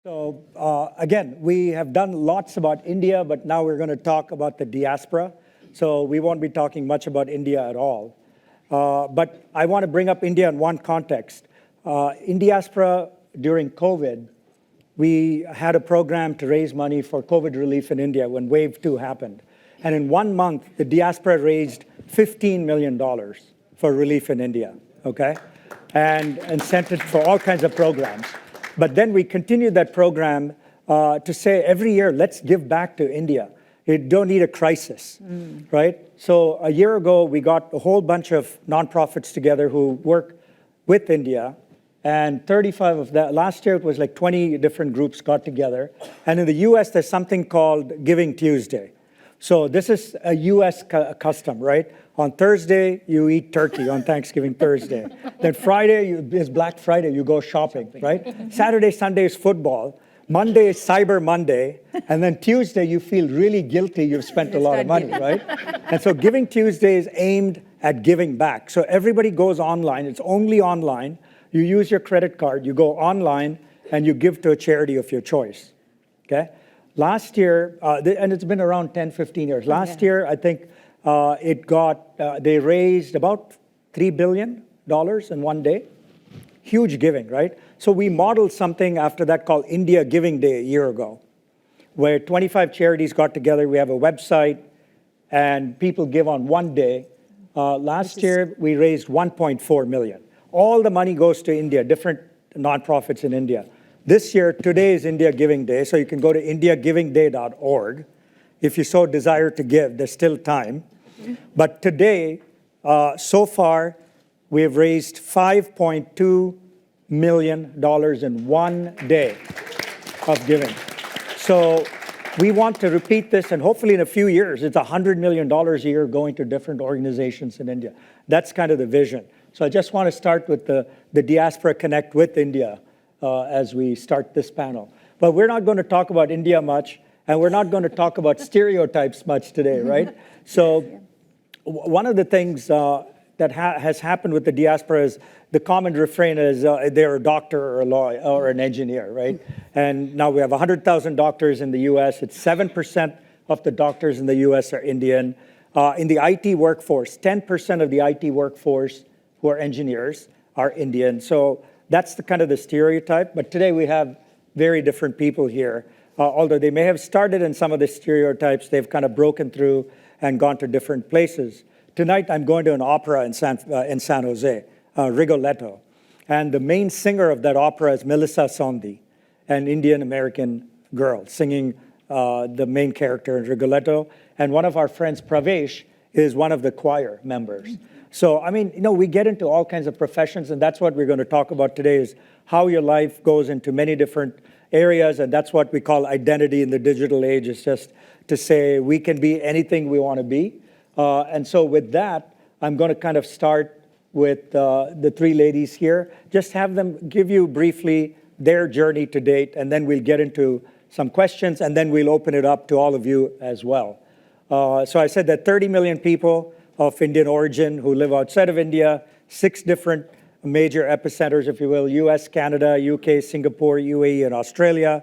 Again, we have done lots about India, but now we're going to talk about the diaspora. So we won't be talking much about India at all. But I want to bring up India in one context. In diaspora, during COVID, we had a program to raise money for COVID relief in India when Wave 2 happened. And in 1 month, the diaspora raised $15 million for relief in India, okay? And sent it for all kinds of programs. But then we continued that program to say every year, let's give back to India. You don't need a crisis, right? So a year ago, we got a whole bunch of nonprofits together who work with India, and 35 of that, last year it was like 20 different groups got together. And in the US, there's something called Giving Tuesday. So this is a US custom, right? On Thursday, you eat turkey on Thanksgiving Thursday. Then Friday is Black Friday, you go shopping, right? Saturday, Sunday is football. Monday is Cyber Monday. And then Tuesday, you feel really guilty you've spent a lot of money, right? And so Giving Tuesday is aimed at giving back. So everybody goes online. It's only online. You use your credit card. You go online, and you give to a charity of your choice, okay? Last year, and it's been around 10, 15 years. Last year, I think they raised about $3 billion in one day. Huge giving, right? So we modeled something after that called India Giving Day a year ago, where 25 charities got together. We have a website, and people give on one day. Last year, we raised $1.4 million. All the money goes to India, different nonprofits in India. This year, today is India Giving Day, so you can go to indiagivingday.org. If you so desire to give, there's still time. But today, so far, we have raised $5.2 million in one day of giving. So we want to repeat this, and hopefully in a few years, it's $100 million a year going to different organizations in India. That's kind of the vision. So I just want to start with the Diaspora Connect with India as we start this panel. But we're not going to talk about India much, and we're not going to talk about stereotypes much today, right? So one of the things that has happened with the diaspora is the common refrain is they're a doctor or a lawyer or an engineer, right? And now we have 100,000 doctors in the US. It's 7% of the doctors in the US are Indian. In the IT workforce, 10% of the IT workforce who are engineers are Indian. So that's the kind of the stereotype. But today we have very different people here. Although they may have started in some of the stereotypes, they've kind of broken through and gone to different places. Tonight, I'm going to an opera in San Jose, Rigoletto. And the main singer of that opera is Melissa Sondhi, an Indian-American girl singing the main character in Rigoletto. And one of our friends, Pravesh, is one of the choir members. So, I mean, we get into all kinds of professions, and that's what we're going to talk about today is how your life goes into many different areas, and that's what we call identity in the digital age. It's just to say we can be anything we want to be. And so with that, I'm going to kind of start with the three ladies here. Just have them give you briefly their journey to date, and then we'll get into some questions, and then we'll open it up to all of you as well. So I said that 30 million people of Indian origin who live outside of India, 6 different major epicenters, if you will, US, Canada, UK, Singapore, UAE, and Australia.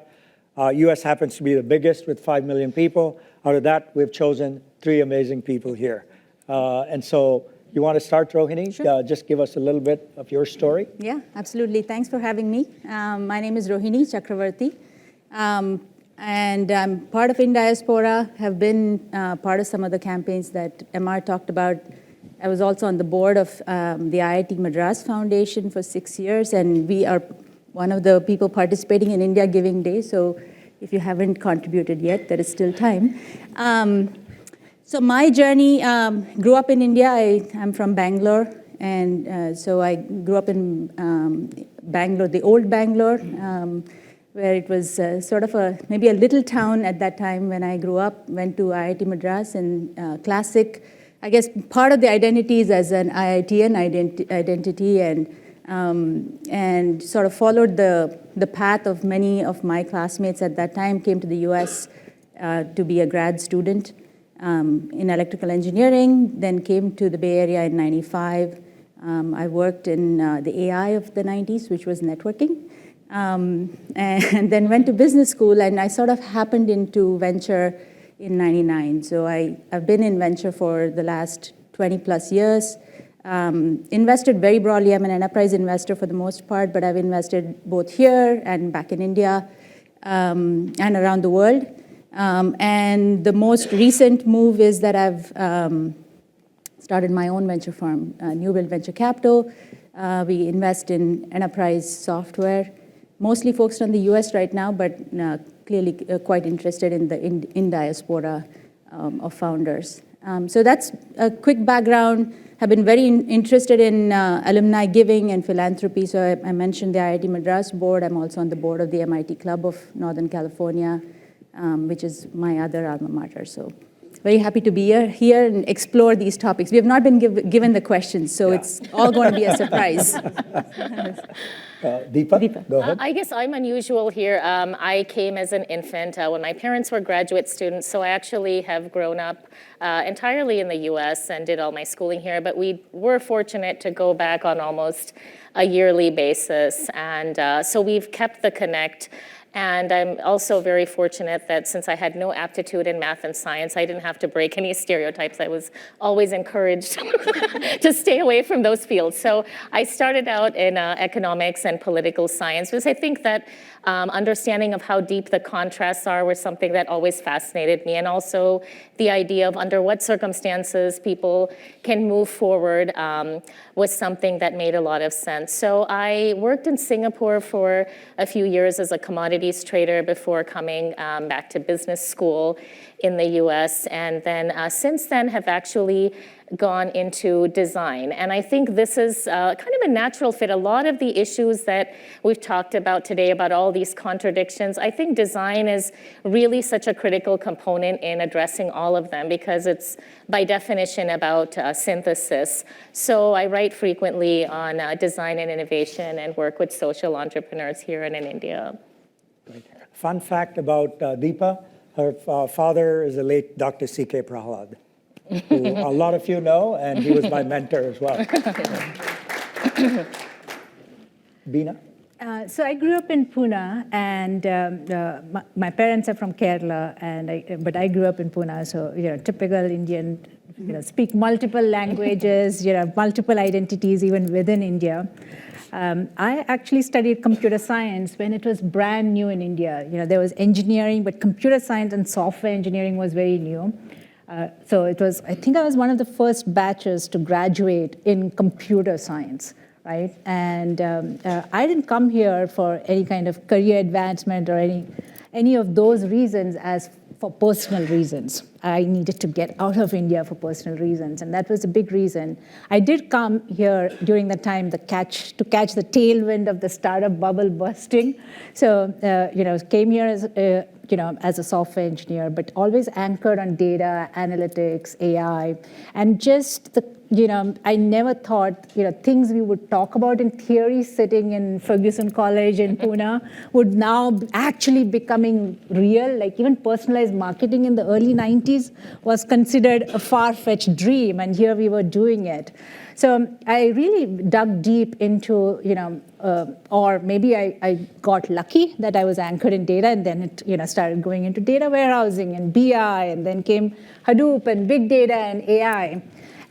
US happens to be the biggest with 5 million people. Out of that, we've chosen 3 amazing people here. And so you want to start, Rohini? Sure. Just give us a little bit of your story. Yeah, absolutely. Thanks for having me. My name is Rohini Chakravarti. And I'm part of InDiaspora, have been part of some of the campaigns that MR talked about. I was also on the board of the IIT Madras Foundation for 6 years, and we are one of the people participating in India Giving Day. So if you haven't contributed yet, there is still time. So my journey, grew up in India. I'm from Bangalore, and so I grew up in Bangalore, the old Bangalore, where it was sort of maybe a little town at that time when I grew up. Went to IIT Madras, and classic, I guess part of the identity is as an IITian identity, and sort of followed the path of many of my classmates at that time. Came to the US to be a grad student in electrical engineering, then came to the Bay Area in '95. I worked in the AI of the '90s, which was networking. and then went to business school, and I sort of happened into venture in '99. So I've been in venture for the last 20 plus years. Invested very broadly. I'm an enterprise investor for the most part, but I've invested both here and back in India and around the world. And the most recent move is that I've started my own venture firm, New Build Venture Capital. We invest in enterprise software, mostly focused on the US right now, but clearly quite interested in the in diaspora of founders. So that's a quick background. Have been very interested in alumni giving and philanthropy. So I mentioned the IIT Madras board. I'm also on the board of the MIT Club of Northern California, which is my other alma mater. So very happy to be here and explore these topics. We have not been given the questions, so it's all going to be a surprise. Deepa, go ahead. I guess I'm unusual here. I came as an infant when my parents were graduate students, so I actually have grown up entirely in the US and did all my schooling here, but we were fortunate to go back on almost a yearly basis, and so we've kept the connect. And I'm also very fortunate that since I had no aptitude in math and science, I didn't have to break any stereotypes. I was always encouraged to stay away from those fields. So I started out in economics and political science because I think that understanding of how deep the contrasts are was something that always fascinated me. And also the idea of under what circumstances people can move forward was something that made a lot of sense. So I worked in Singapore for a few years as a commodities trader before coming back to business school in the US. And then since then have actually gone into design. And I think this is kind of a natural fit. A lot of the issues that we've talked about today about all these contradictions, I think design is really such a critical component in addressing all of them because it's by definition about synthesis. So I write frequently on design and innovation and work with social entrepreneurs here and in India. Great. Fun fact about Deepa, her father is the late Dr. C.K. Prahalad, who a lot of you know, and he was my mentor as well. Beena? So I grew up in Pune, and my parents are from Kerala, but I grew up in Pune, so typical Indian, speak multiple languages, multiple identities even within India. I actually studied computer science when it was brand new in India. There was engineering, but computer science and software engineering was very new. So I think I was one of the first batches to graduate in computer science, right? And I didn't come here for any kind of career advancement or any of those reasons as for personal reasons. I needed to get out of India for personal reasons, and that was a big reason. I did come here during the time to catch the tailwind of the startup bubble bursting. So, came here as a software engineer, but always anchored on data, analytics, AI, and just I never thought, things we would talk about in theory sitting in Ferguson College in Pune would now actually becoming real. Like even personalized marketing in the early 90s was considered a far-fetched dream, and here we were doing it. So I really dug deep into, or maybe I got lucky that I was anchored in data, and then it, started going into data warehousing and BI, and then came Hadoop and big data and AI.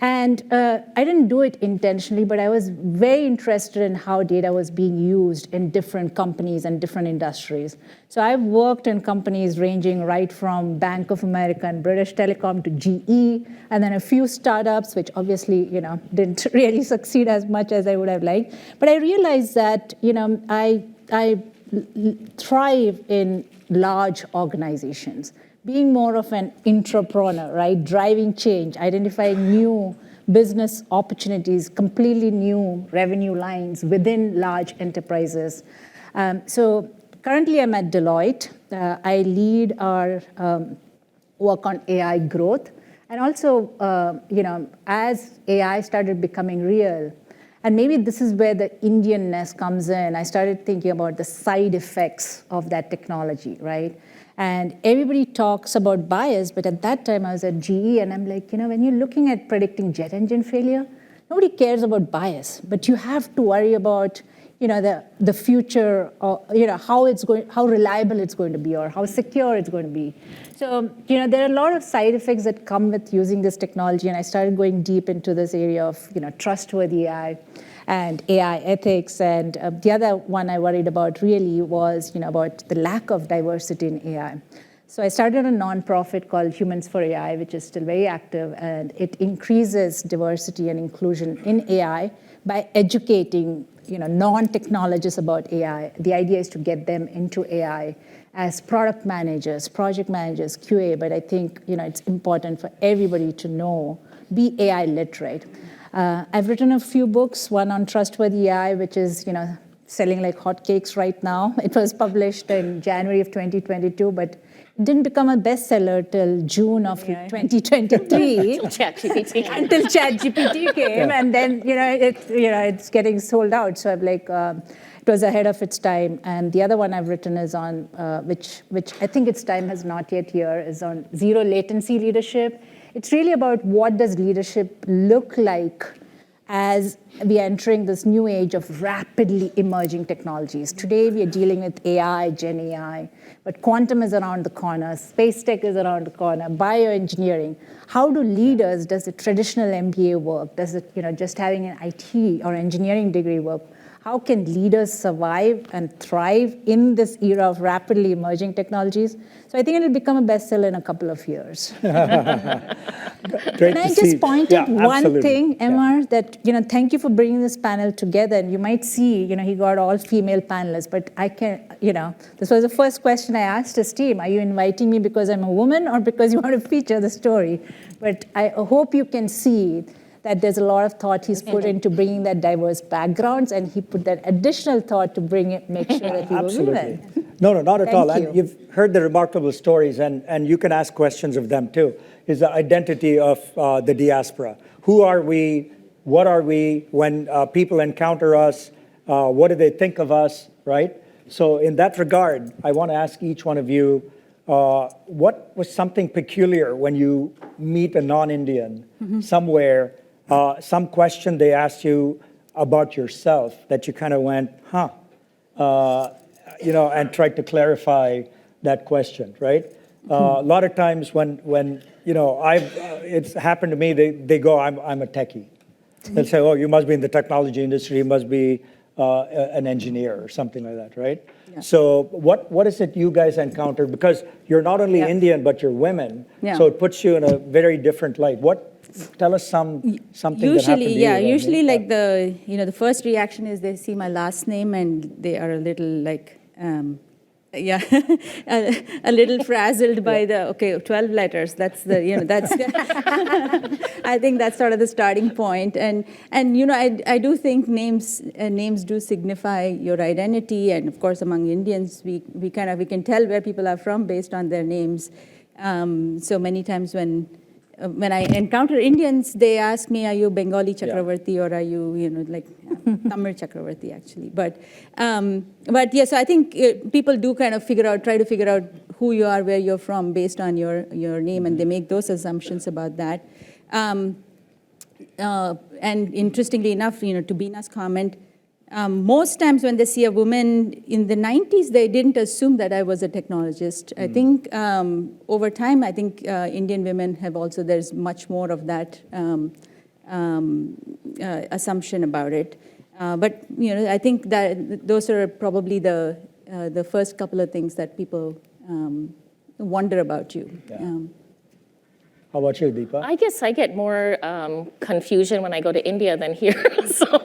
And I didn't do it intentionally, but I was very interested in how data was being used in different companies and different industries. So I've worked in companies ranging right from Bank of America and British Telecom to GE, and then a few startups, which obviously, didn't really succeed as much as I would have liked. But I realized that, I thrive in large organizations. Being more of an entrepreneur, right? Driving change, identifying new business opportunities, completely new revenue lines within large enterprises. So currently I'm at Deloitte. I lead our work on AI growth. And also, as AI started becoming real, and maybe this is where the Indianness comes in, I started thinking about the side effects of that technology, right? And everybody talks about bias, but at that time I was at GE, and I'm like, when you're looking at predicting jet engine failure, nobody cares about bias, but you have to worry about the future, how reliable it's going to be, or how secure it's going to be. So, there are a lot of side effects that come with using this technology, and I started going deep into this area of, trustworthy AI and AI ethics. And the other one I worried about really was, about the lack of diversity in AI. So I started a nonprofit called Humans for AI, which is still very active, and it increases diversity and inclusion in AI by educating non-technologists about AI. The idea is to get them into AI as product managers, project managers, QA, but I think it's important for everybody to be AI literate. I've written a few books, one on trustworthy AI, which is selling like hotcakes right now. It was published in January of 2022, but it didn't become a bestseller till June of 2023. Until ChatGPT came, and then it's getting sold out. So I'm like, it was ahead of its time. And the other one I've written is on which I think its time has not yet here, is on zero latency leadership. It's really about what does leadership look like as we are entering this new age of rapidly emerging technologies. Today, we are dealing with AI, Gen AI, but quantum is around the corner, space tech is around the corner, bioengineering. How do leaders, does the traditional MBA work? Does it, just having an IT or engineering degree work? How can leaders survive and thrive in this era of rapidly emerging technologies? So I think it'll become a bestseller in a couple of years. Great Can I to just see. point Yeah, out one absolutely. thing, Emma, that, thank you for bringing this panel together. And you might see, he got all female panelists, but I can, this was the first question I asked his team. Are you inviting me because I'm a woman or because you want to feature the story? But I hope you can see that there's a lot of thought he's put into bringing that diverse backgrounds, and he put that additional thought to make sure that we were women. No, not at Thank all. you. And you've heard the remarkable stories, and you can ask questions of them too, is the identity of the diaspora. Who are we? What are we? When people encounter us, what do they think of us, right? So in that regard, I want to ask each one of you, what was something peculiar when you meet a non-Indian somewhere, some question they asked you about yourself that you kind of went, and tried to clarify that question, right? A lot of times when it's happened to me, they go, I'm a techie. They'll say, oh, you must be in the technology industry, you must be an engineer or something like that, right? Yeah. So what is it you guys encountered? Because you're not only Indian, but you're women. Yeah. So it puts you in a very different light. Tell us something usually, that happened to you. Usually like the first reaction is they see my last name and they are a little like, a little frazzled by 12 letters. That's that's, I think that's sort of the starting point. And I do think names do signify your identity. And of course, among Indians, we can tell where people are from based on their names. So many times when I encounter Indians, they ask me, are you Bengali Chakravarti or are you, Tamil Chakravarti actually. But yeah, so I think people do kind of try to figure out who you are, where you're from based on your name, and they make those assumptions about that. And interestingly enough, to Beena's comment, most times when they see a woman in the 90s, they didn't assume that I was a technologist. I think over time, I think Indian women have also, there's much more of that assumption about it. But I think that those are probably the first couple of things that people wonder about you. Yeah. How about you, Deepa? I guess I get more confusion when I go to India than here. So,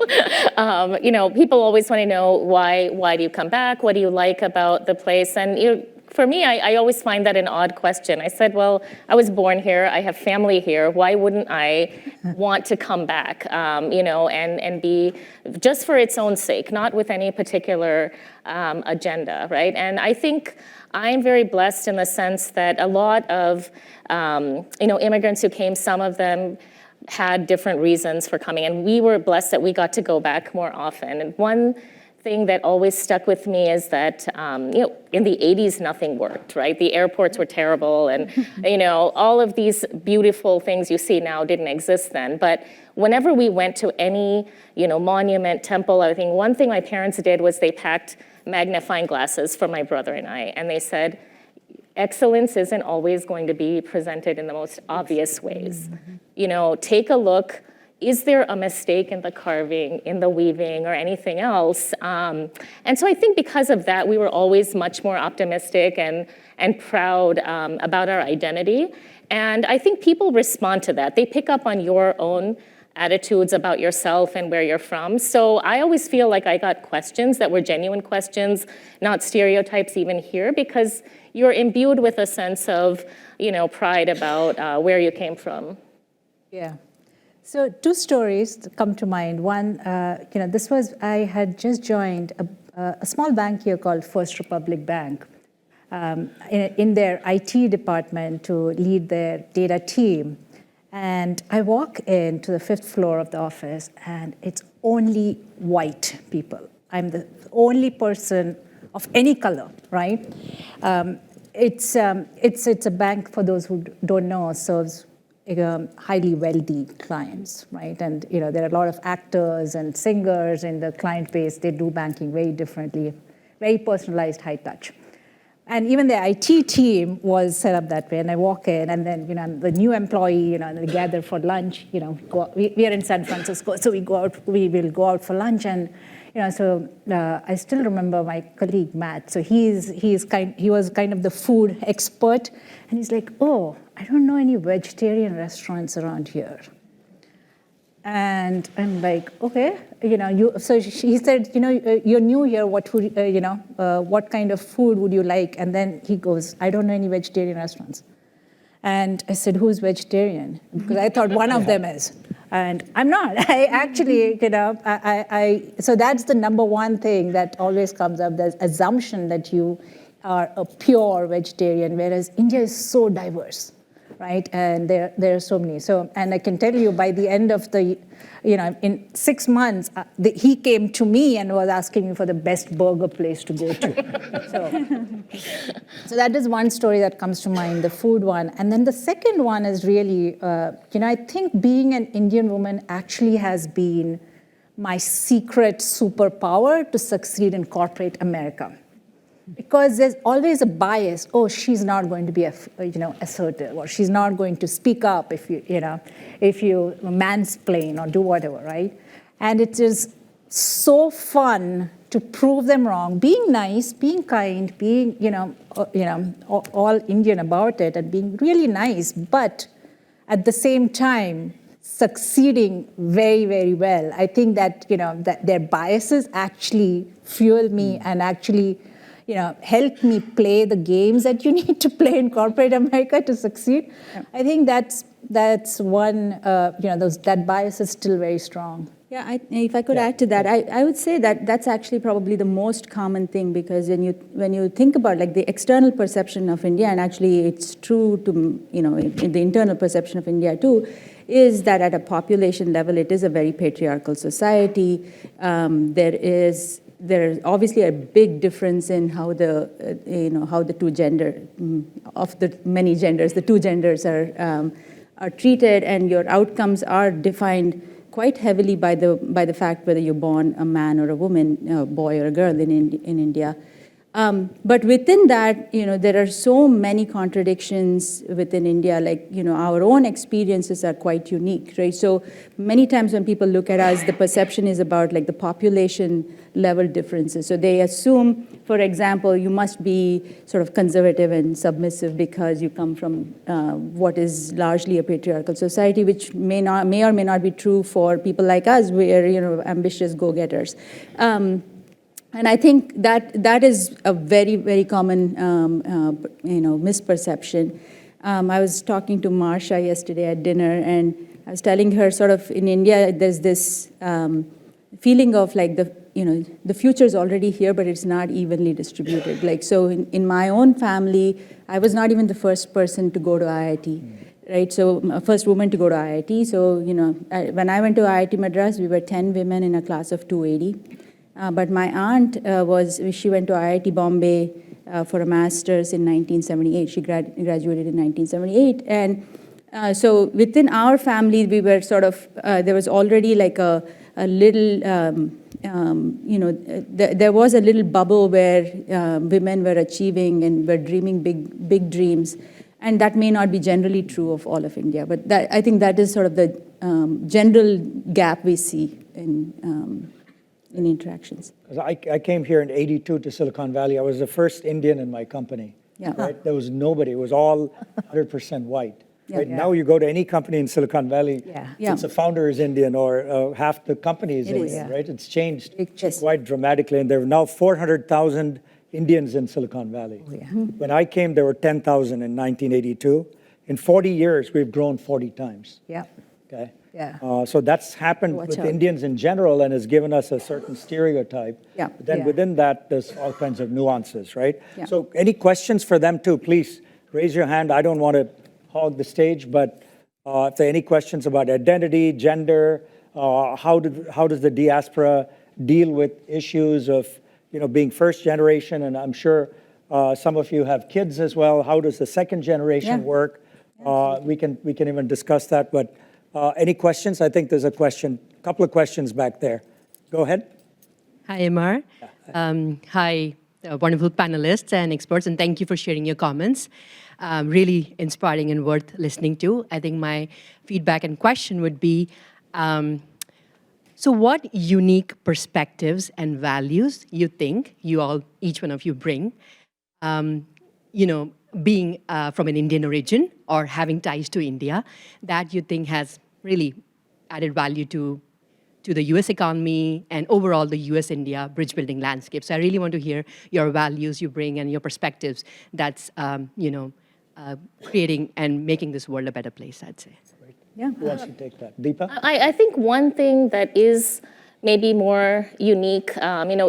people always want to know why do you come back? What do you like about the place? And for me, I always find that an odd question. I said, well, I was born here. I have family here. Why wouldn't I want to come back? And be just for its own sake, not with any particular agenda, right? And I think I'm very blessed in the sense that a lot of immigrants who came, some of them had different reasons for coming, and we were blessed that we got to go back more often. And one thing that always stuck with me is that, in the 80s, nothing worked, right? The airports were terrible, and, all of these beautiful things you see now didn't exist then. But whenever we went to any, monument, temple, everything, one thing my parents did was they packed magnifying glasses for my brother and I, and they said, excellence isn't always going to be presented in the most obvious ways. Take a look. Is there a mistake in the carving, in the weaving, or anything else? And so I think because of that, we were always much more optimistic and proud about our identity. And I think people respond to that. They pick up on your own attitudes about yourself and where you're from. So I always feel like I got questions that were genuine questions, not stereotypes even here, because you're imbued with a sense of, pride about where you came from. Yeah. So 2 stories come to mind. One, I had just joined a small bank here called First Republic Bank in their IT department to lead their data team. And I walk into the 5th floor of the office, and it's only white people. I'm the only person of any color, right? It's a bank, for those who don't know, serves highly wealthy clients, right? And there are a lot of actors and singers in the client base. They do banking very differently, very personalized, high touch. And even the IT team was set up that way. And I walk in, and then the new employee, and they gather for lunch. We are in San Francisco, so we will go out for lunch. And I still remember my colleague Matt. So he was kind of the food expert, and he's like, "Oh, I don't know any vegetarian restaurants around here." And I'm like, "Okay, So he said, "You're new here. What food, what kind of food would you like?" And then he goes, "I don't know any vegetarian restaurants." And I said, "Who's vegetarian?" Because I thought one of them is. And I'm not. I actually, so that's the number one thing that always comes up, the assumption that you are a pure vegetarian, whereas India is so diverse, right? And there are so many. So, and I can tell you, by the end of the, in 6 months, he came to me and was asking me for the best burger place to go to. So that is one story that comes to mind, the food one. And then the second one is really, I think being an Indian woman actually has been my secret superpower to succeed in corporate America. Because there's always a bias. Oh, she's not going to be, assertive, or she's not going to speak up if you mansplain or do whatever, right? And it is so fun to prove them wrong. Being nice, being kind, being all Indian about it, and being really nice, but at the same time succeeding very, very well. I think that that their biases actually fuel me and actually help me play the games that you need to play in corporate America to succeed. Yeah. I think that's one, that bias is still very strong. Yeah, if I could add to that, I would say that that's actually probably the most common thing, because when you think about like the external perception of India, and actually it's true to, in the internal perception of India too, is that at a population level, it is a very patriarchal society. There is obviously a big difference in how the two of the many genders, the two genders are treated, and your outcomes are defined quite heavily by the fact whether you're born a man or a woman, a boy or a girl in India. But within that, there are so many contradictions within India. Like, our own experiences are quite unique, right? So many times when people look at us, the perception is about like the population level differences. So they assume, for example, you must be sort of conservative and submissive because you come from what is largely a patriarchal society, which may or may not be true for people like us. We are, ambitious go-getters. And I think that is a very, very common, misperception. I was talking to Marsha yesterday at dinner, and I was telling her sort of in India, there's this feeling of like the future is already here, but it's not evenly distributed. Like, so in my own family, I was not even the first person to go to IIT. Right, so first woman to go to IIT. So, when I went to IIT Madras, we were 10 women in a class of 280. But my aunt she went to IIT Bombay for a master's in 1978. She graduated in 1978. And so within our family, we were sort of, there was already like a little, there was a little bubble where women were achieving and were dreaming big dreams. And that may not be generally true of all of India, but I think that is sort of the general gap we see in interactions. I came here in '82 to Silicon Valley. I was the first Indian in my company. Yeah. Right? There was nobody. It was all 100% white. Yeah. Right? Now you go to any company in Silicon Valley, Yeah. it's a founder is Indian or half the company is Indian, right? It's changed quite dramatically. And there are now 400,000 Indians in Silicon Valley. When I came, there were 10,000 in 1982. In 40 years, we've grown 40 times. Yeah. Okay. Yeah. So that's happened with Indians in general and has given us a certain stereotype. Yeah. But then within that, there's all kinds of nuances, right? Yeah. So any questions for them too, please raise your hand. I don't want to hog the stage, but if there are any questions about identity, gender, how does the diaspora deal with issues of being first generation? And I'm sure some of you have kids as well. How does the second generation work? We can even discuss that. But any questions? I think there's a couple of questions back there. Go ahead. Hi, Amar. Hi, wonderful panelists and experts, and thank you for sharing your comments. Really inspiring and worth listening to. I think my feedback and question would be, so what unique perspectives and values you think each one of you bring, being from an Indian origin or having ties to India, that you think has really added value to the US economy and overall the US-India bridge building landscape. So I really want to hear your values you bring and your perspectives that's, creating and making this world a better place, I'd say. Yeah. Who wants to take that? Deepa? I think one thing that is maybe more unique,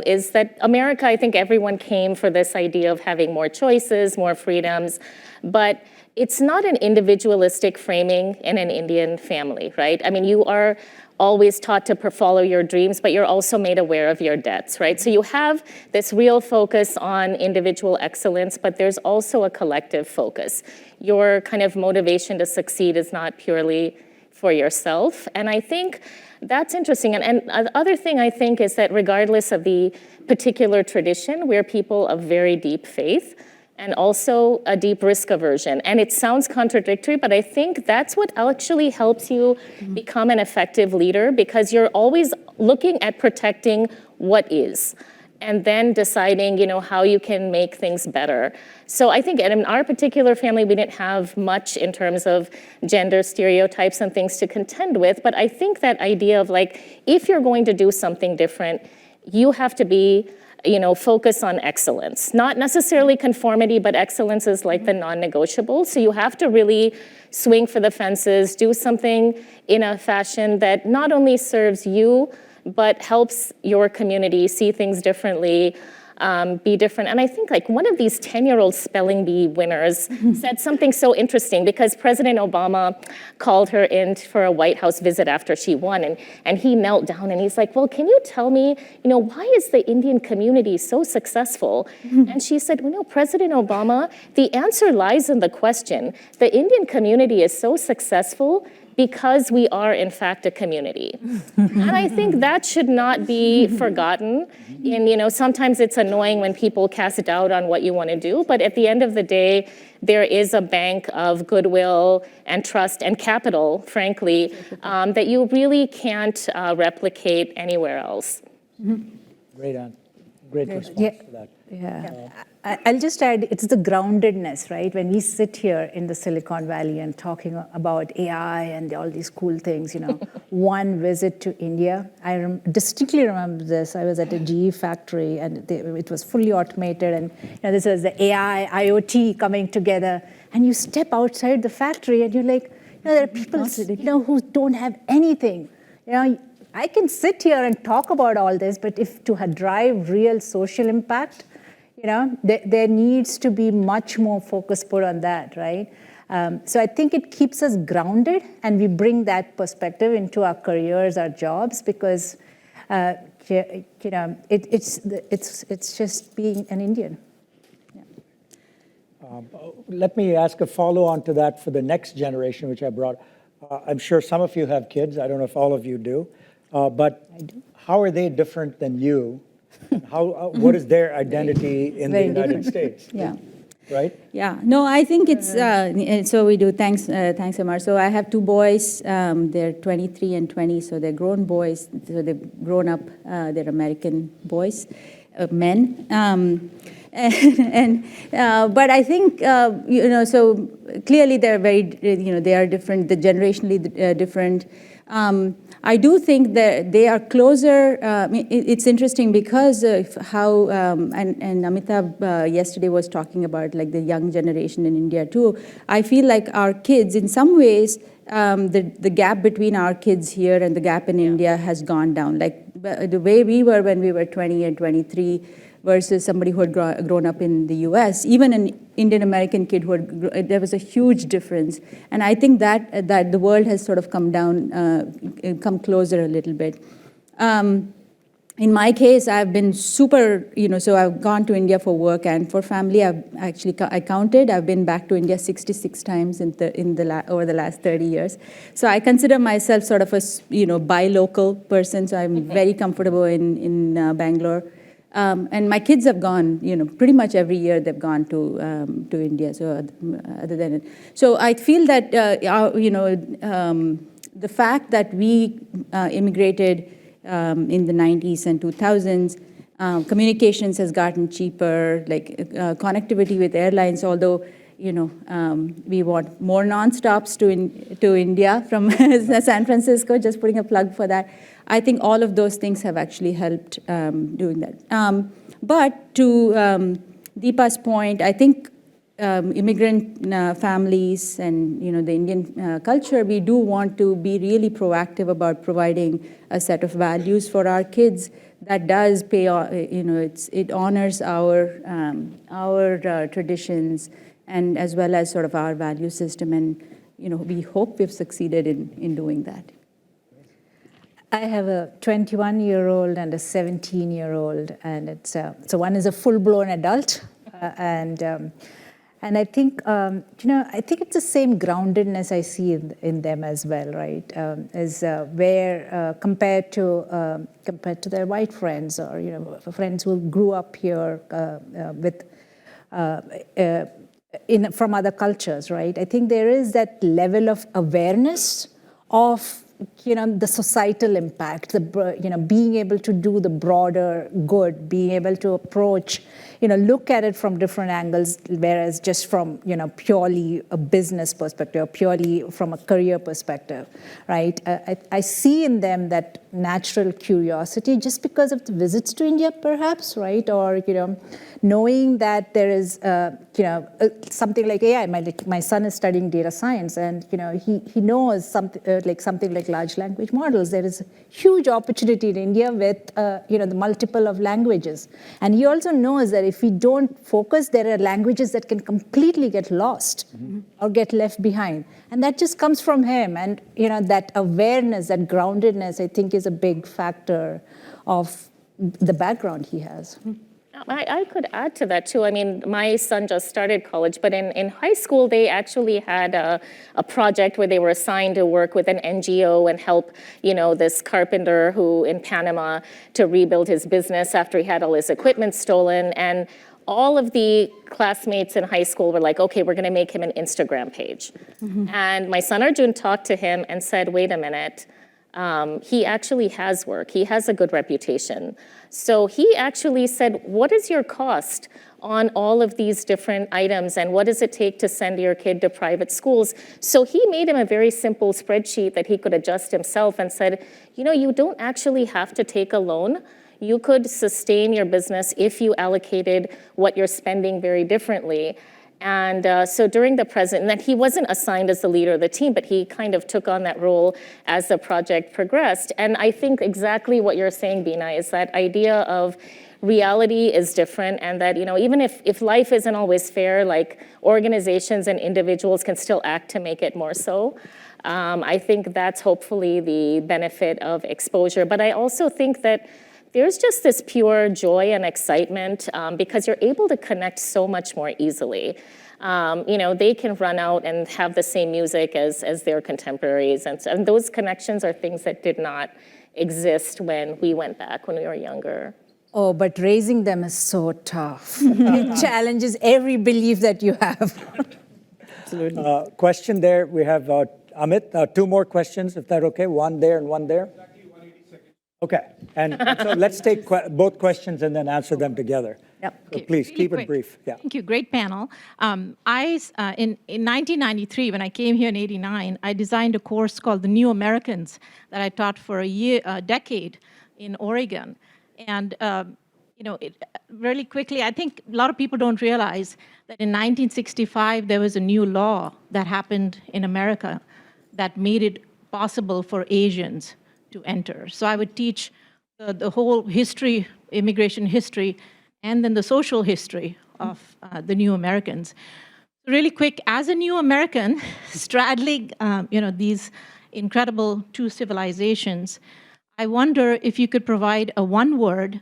is that America, I think everyone came for this idea of having more choices, more freedoms, but it's not an individualistic framing in an Indian family, right? I mean, you are always taught to follow your dreams, but you're also made aware of your debts, right? So you have this real focus on individual excellence, but there's also a collective focus. Your kind of motivation to succeed is not purely for yourself. And I think that's interesting. And the other thing I think is that regardless of the particular tradition, we're people of very deep faith and also a deep risk aversion. And it sounds contradictory, but I think that's what actually helps you become an effective leader, because you're always looking at protecting what is and then deciding, how you can make things better. So I think in our particular family, we didn't have much in terms of gender stereotypes and things to contend with, but I think that idea of if you're going to do something different, you have to be focus on excellence. Not necessarily conformity, but excellence is like the non-negotiable. So you have to really swing for the fences, do something in a fashion that not only serves you, but helps your community see things differently, be different. And I think one of these 10-year-old spelling bee winners said something so interesting, because President Obama called her in for a White House visit after she won, and he knelt down and he's like, well, can you tell me, why is the Indian community so successful? And she said, President Obama, the answer lies in the question. The Indian community is so successful because we are, in fact, a community. And I think that should not be forgotten. And, sometimes it's annoying when people cast doubt on what you want to do, but at the end of the day, there is a bank of goodwill and trust and capital, frankly, that you really can't replicate anywhere else. Great response to that. Yeah. I'll just add, it's the groundedness, right? When we sit here in the Silicon Valley and talking about AI and all these cool things, one visit to India, I distinctly remember this. I was at a GE factory and it was fully automated, and this was the AI, IoT coming together, and you step outside the factory and you're like, there are people, who don't have anything. I can sit here and talk about all this, but if to drive real social impact, there needs to be much more focus put on that, right? So I think it keeps us grounded, and we bring that perspective into our careers, our jobs, because it's just being an Indian. Let me ask a follow-on to that for the next generation, which I brought. I'm sure some of you have kids. I don't know if all of you do. But how are they different than you? What is their identity in the Very United different. States? Yeah. Right? Yeah, no, I think it's, so we do, thanks, Amar. So I have two boys, they're 23 and 20, so they're grown boys, so they've grown up, they're American boys, men. But I think, so clearly they're very, they are different, they're generationally different. I do think that they are closer. It's interesting because of how, and Amitabh yesterday was talking about like the young generation in India too. I feel like our kids, in some ways, the gap between our kids here and the gap in India has gone down. Like the way we were when we were 20 and 23 versus somebody who had grown up in the US, even an Indian American kid who had, there was a huge difference. And I think that the world has sort of come come closer a little bit. In my case, I've been super, so I've gone to India for work and for family. I counted, I've been back to India 66 times over the last 30 years. So I consider myself sort of a, buy local person. So I'm very comfortable in Bangalore. And my kids have gone, pretty much every year they've gone to India. So other than it, so I feel that the fact that we immigrated in the 90s and 2000s, communications has gotten cheaper, like connectivity with airlines. Although we want more non-stops to India from San Francisco. Just putting a plug for that. I think all of those things have actually helped doing that. But to Deepa's point, I think immigrant families and the Indian culture, we do want to be really proactive about providing a set of values for our kids that does pay. It honors our traditions and as well as sort of our value system, and we hope we've succeeded in doing that. I have a 21-year-old and a 17-year-old, and it's so one is a full-blown adult, and I think I think it's the same groundedness I see in them as well, right? As where compared to their white friends or friends who grew up here with from other cultures, right? I think there is that level of awareness of the societal impact, being able to do the broader good, being able to approach, look at it from different angles, whereas just from, purely a business perspective, purely from a career perspective, right? I see in them that natural curiosity just because of the visits to India, perhaps, right? Or, knowing that there is, something like AI. My son is studying data science, and, he knows something like large language models. There is a huge opportunity in India with, the multiple of languages. And he also knows that if we don't focus, there are languages that can completely get lost or get left behind. And that just comes from him. And, that awareness, that groundedness, I think is a big factor of the background he has. I could add to that too. I mean, my son just started college, but in high school, they actually had a project where they were assigned to work with an NGO and help, this carpenter who in Panama to rebuild his business after he had all his equipment stolen. And all of the classmates in high school were like, okay, we're going to make him an Instagram page. And my son Arjun talked to him and said, wait a minute. He actually has work. He has a good reputation. So he actually said, what is your cost on all of these different items, and what does it take to send your kid to private schools? So he made him a very simple spreadsheet that he could adjust himself and said, you don't actually have to take a loan. You could sustain your business if you allocated what you're spending very differently. And so during the and that he wasn't assigned as the leader of the team, but he kind of took on that role as the project progressed. And I think exactly what you're saying, Beena, is that idea of reality is different, and that, even if life isn't always fair, like organizations and individuals can still act to make it more so. I think that's hopefully the benefit of exposure. But I also think that there's just this pure joy and excitement because you're able to connect so much more easily. They can run out and have the same music as their contemporaries, and those connections are things that did not exist when we went back when we were younger. Oh, but raising them is so tough. It challenges every belief that you have. Absolutely. Question there, we have Amit, 2 more questions, if that's okay, one there and one there. Okay, and so let's take both questions and then answer them together. Yep. So please, keep it quick. brief. Yeah. Thank you. Great panel. In 1993, when I came here in '89, I designed a course called The New Americans that I taught for a decade in Oregon. And really quickly, I think a lot of people don't realize that in 1965, there was a new law that happened in America that made it possible for Asians to enter. So I would teach the whole history, immigration history, and then the social history of the New Americans. Really quick, as a New American, straddling these incredible 2 civilizations, I wonder if you could provide a one word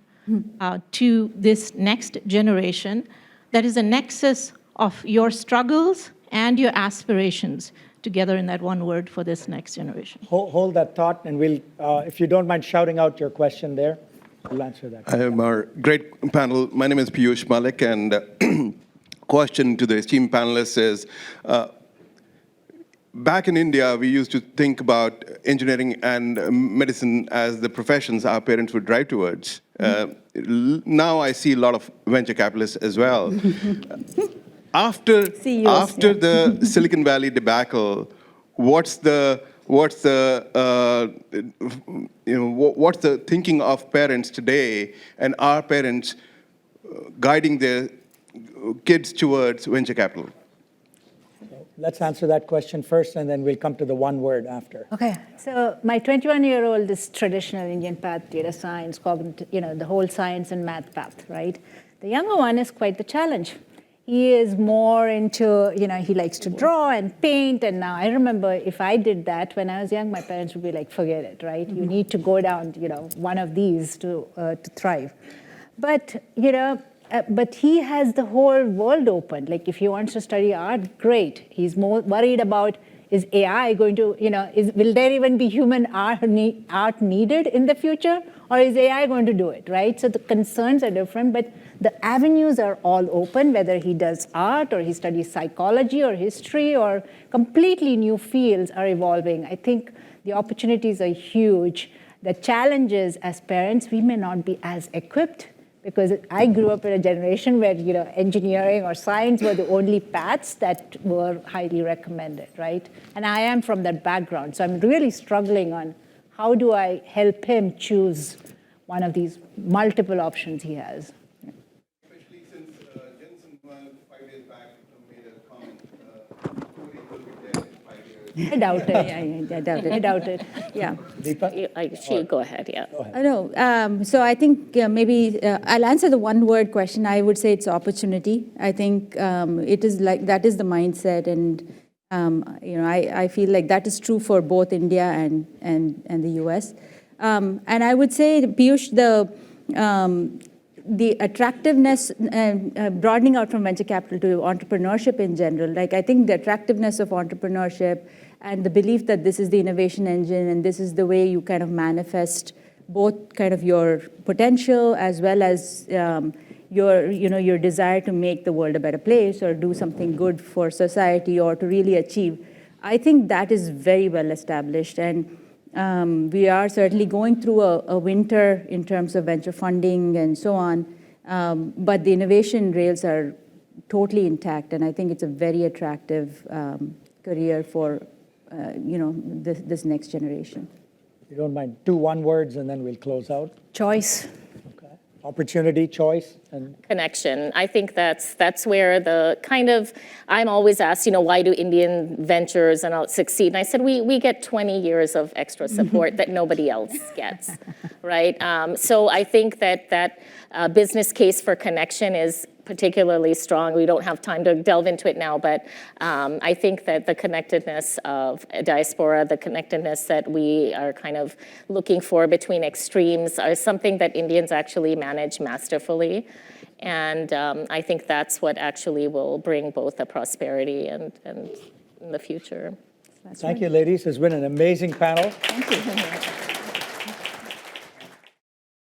to this next generation that is a nexus of your struggles and your aspirations together in that one word for this next generation. Hold that thought, and we'll, if you don't mind shouting out your question there, we'll answer that. I am our great panel. My name is Piyush Malik, and question to the esteemed panelists is, back in India, we used to think about engineering and medicine as the professions our parents would drive towards. Now I see a lot of venture capitalists as well. After the Silicon Valley debacle, what's the thinking of parents today, and are parents guiding their kids towards venture capital? Let's answer that question first, and then we'll come to the one word after. Okay, so my 21-year-old is traditional Indian path, data science, the whole science and math path, right? The younger one is quite the challenge. He is more into, he likes to draw and paint. And now I remember if I did that when I was young, my parents would be like, forget it, right? You need to go down, one of these to thrive. But, but he has the whole world open. Like if he wants to study art, great. He's more worried about, is AI going to, will there even be human art needed in the future? Or is AI going to do it, right? So the concerns are different, but the avenues are all open, whether he does art or he studies psychology or history or completely new fields are evolving. I think the opportunities are huge. The challenges as parents, we may not be as equipped because I grew up in a generation where engineering or science were the only paths that were highly recommended, right? And I am from that background, so I'm really struggling on how do I help him choose one of these multiple options he has. Especially since Jensen 5 years back made a comment, coding will be dead in 5 years. I doubt it. I doubt it. I doubt it. Yeah. Go ahead, yeah. I know. So I think maybe I'll answer the one-word question. I would say it's opportunity. I think it is like that is the mindset, and I feel like that is true for both India and the U.S. And I would say, Piyush, the attractiveness and broadening out from venture capital to entrepreneurship in general. Like I think the attractiveness of entrepreneurship and the belief that this is the innovation engine and this is the way you kind of manifest both kind of your potential as well as your desire to make the world a better place or do something good for society or to really achieve. I think that is very well established, and we are certainly going through a winter in terms of venture funding and so on, but the innovation rails are totally intact, and I think it's a very attractive career for this next generation. You don't mind 2 one-words, and then we'll close out. Choice. Okay. Opportunity, choice, and Connection. I think that's where the kind of, I'm always asked, why do Indian ventures and all succeed? And I said, we get 20 years of extra support that nobody else gets, right? So I think that business case for connection is particularly strong. We don't have time to delve into it now, but I think that the connectedness of diaspora, the connectedness that we are kind of looking for between extremes are something that Indians actually manage masterfully. And I think that's what actually will bring both the prosperity and in the future. Thank you, ladies. It's been an amazing panel. Thank you.